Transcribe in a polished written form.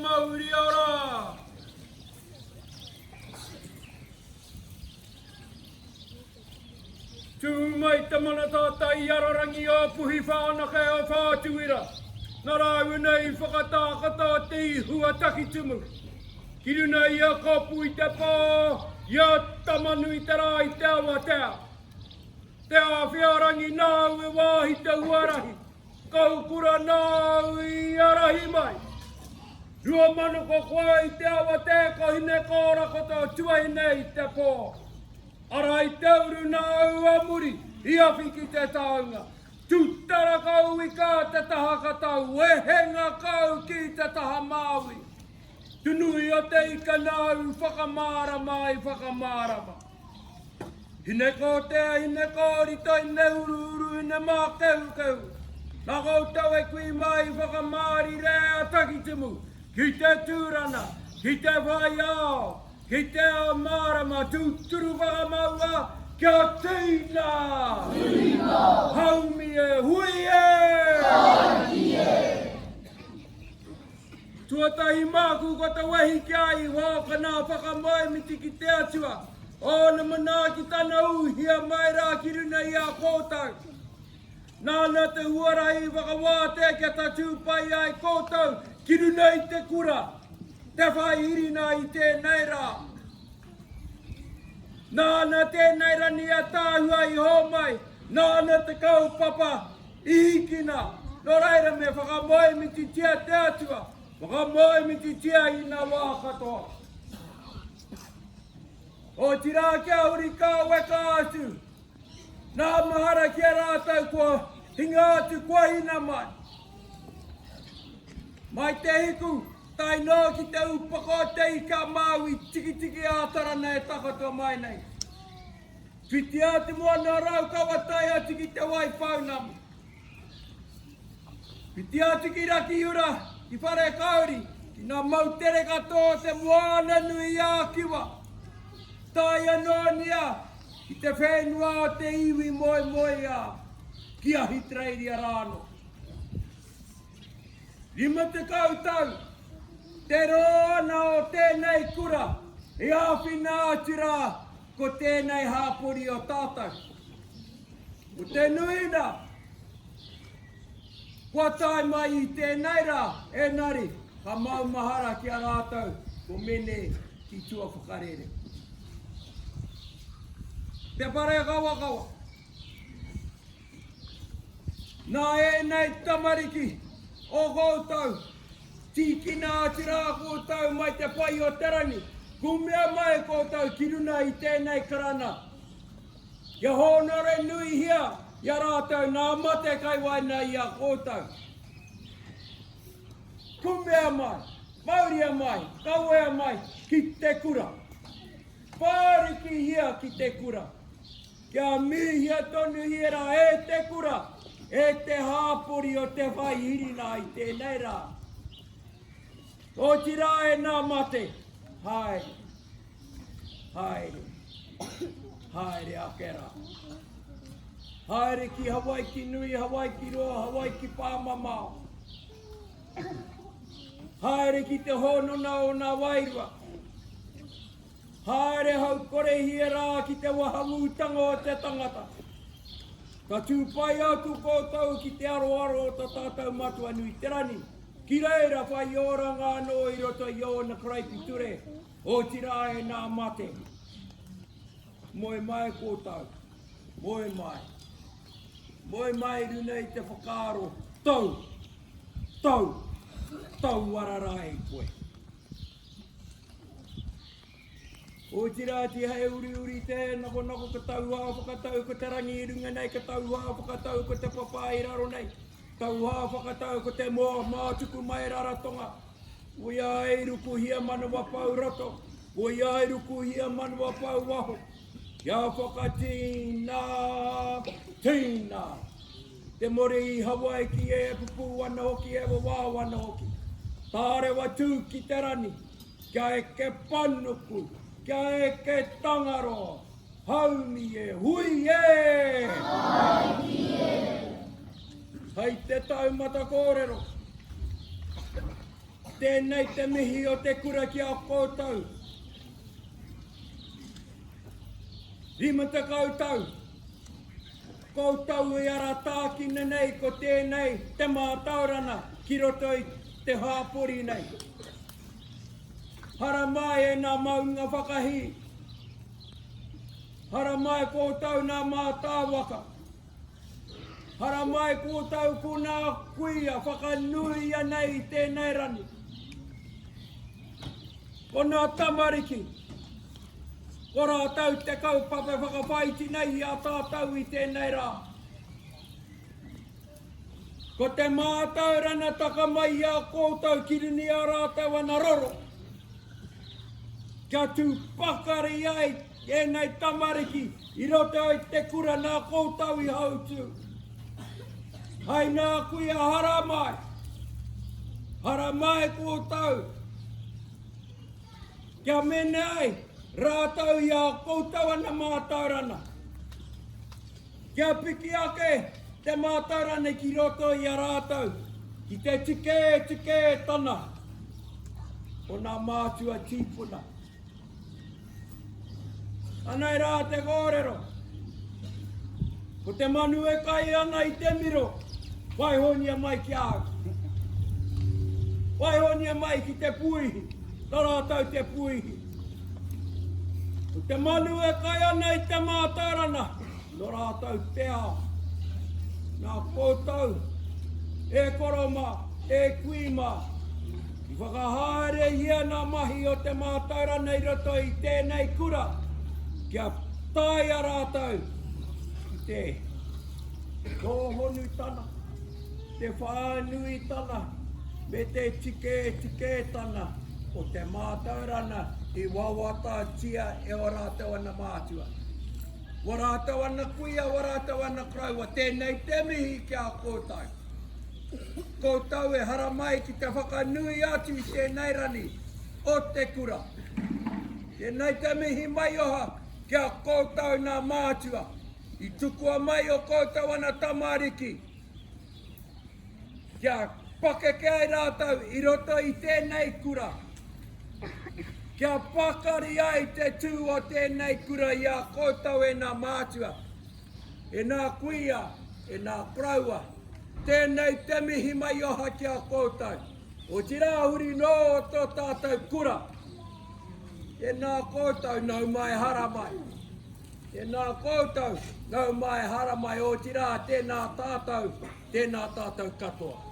mauri ora. Tūmai te mana tātai ararangi o puhi whānaka o whātuira. Nā rāu nei whakatākata te ihua takitumu. Kiru nei a kopu i te pā, ia tamanu i te rā i te awa tea. Te awhiarangi nāu e wāhi te uarahi. Kaukura nāu i arahi mai. Rua manu ko koe i te awa te ko hine kōra koto tuai nei te pō. Ara i teuru nāu a muri, i awhi ki te taunga. Tūtara kau i kā te taha katau, e henga kau ki te taha māui. Tunui o te ika nāu, whakamārama i whakamārama. Hine ko tea, hine kōrito, hine uru, hine mā keu. Nā koutou e kui mai whakamāri rea takitimu, ki te tūrana, ki te whaiao. Ki te ao mārama tūturu whakamaua, kia tīna! Tīna! Haumi e, hui e! Haumi e! Tuatahi māku ko te wehi ki ai, wāka nā whakamai miti ki te atua. O na mana ki tana uhia mai rā ki runa i a kōtau. Nāna te huarai whakawāte kia ta tūpai ai kōtau, ki runa i te kura. Te whai irina i tēnei rā. Nāna tēnei rani a tāhua i homai. Nāna te kaupapa i hikina. Nō reira me whakamoe miti tia te atua. Whakamoe miti tia i nā wā katoa. O tira kia uri kā weka atu. Nā mahara kia rātau kua hinga atu kua hina mai. Mai te hiku. Tai nō ki te upako te ika māui, tiki ātara nei takatua mai nei. Whiti ati mua nā rau kawatai ati ki te wai whaunamu. Whiti ati ki raki ura, ki whare kauri, ki nā mautere katoa te moana nui a kiwa. Tai anō nia, ki te whenua o te iwi moe a, ki a hitreiri a rāno. Rima te kautau, te roana o tēnei kura, e awhina atura ko tēnei hāpuri o tātou. O te nuina, kua tai mai i tēnei rā, e nari, ka mau mahara ki a rātou, ko mene ki tua whakarere. Te pare kawa. Nā e nei tamariki o koutou, tiki nā tira koutou mai te pai o terani. Kumea mai koutou ki runa i tēnei karana. Ia honore nui hia, ia rātou nā mate kai waina i a koutou. Kumea mai, mauria mai, kauea mai, ki te kura. Pāriki hia ki te kura. Kia mihia tonu hira e te kura, e te hāpuri o te whai hirina i tēnei rā. O tira e nā mate, haere akera. Haere ki Hawaii ki nui, Hawaii ki roa, Hawaii ki pāmamao. Haere ki te honona o nā wairua. Haere hau kore hiera ki te wahamutanga o te tangata. Ka tūpai atu koutou ki te aroaro o ta tātou matua nui te rani. Ki reira whai ora ngā no i roto i o na kraipi ture. O tira e nā mate. Moe mai koutou. Moe mai. Moe mai runa i te whakaaro. Tau warara e koe. O tira ti hei uri tēnā nako ka tau hā whakatau ko te rangi i runga nei, ka tau hā whakatau ko te papa i raro nei. Tau hā whakatau ko te moa mātuku mai raratonga. O ia e ruku hia manawa pau roto. O ia e ruku hia manawa pau waho. Ia whakatīna, tīna. Te more i Hawaii ki e pupu ana hoki e wa ana hoki. Tāre wa tū ki te rani. Kia e ke panuku. Kia e ke tangaro. Haumi e, hui e! Haumi e! Hei te taumata kōrero. Tēnei te mihi o te kura ki a koutou. Rima te koutou. Koutou i ara tākina nei ko tēnei te mātaurana ki roto i te hāpori nei. Hara mai e nā maunga whakahi. Hara mai koutou nā mātāwaka. Hara mai koutou ko nā kuia whakanui ia nei tēnei rani. Ko nā tamariki. Ko rātau te kaupapa whakawhaiti nei a tātau i tēnei rā. Ko te mātaurana taka mai a koutou kirini a rātau ana roro. Kia tū pakari ai e nei tamariki i roto i te kura nā koutou i hautu. Hai nā kuia hara mai. Hara mai koutou. Kia mene ai, rātau i a koutou ana mātaurana. Kia piki ake te mātaurana ki roto i a rātau, ki te tike tana, o nā mātua tīpuna. Anai rā te kōrero, ko te manu e kai ana i te miro, waihonia mai ki au. Waihonia mai ki te puihi. Tā rātau te puihi. Ko te manu e kai ana i te mātaurana, no rātau te ao. Nā koutou, e koroma, e kuima, i whakahaere hia nā mahi o te mātaurana i roto i tēnei kura, kia tai a rātau, i te kōhonu tana, te whānui tana, me te tike tana, o te mātaurana i wawata tia e o rātau ana mātua. Wa rātau ana kuia, wa rātau ana kraua, tēnei te mihi ki a koutou. Koutou e hara mai ki te whakanui atu i tēnei rani o te kura. Tēnei te mihi mai oha ki a koutou nā mātua. I tukua mai o koutou ana tamariki. Kia pakeke ai rātau i roto i tēnei kura. Kia pakari ai te tū o tēnei kura i a koutou e nā mātua. E nā kuia, e nā praua. Tēnei te mihi mai oha ki a koutou. O tirahuri no o tō tātou kura. E nā koutou nau mai hara mai. E nā koutou nau mai hara mai o tira tēnā tātou katoa.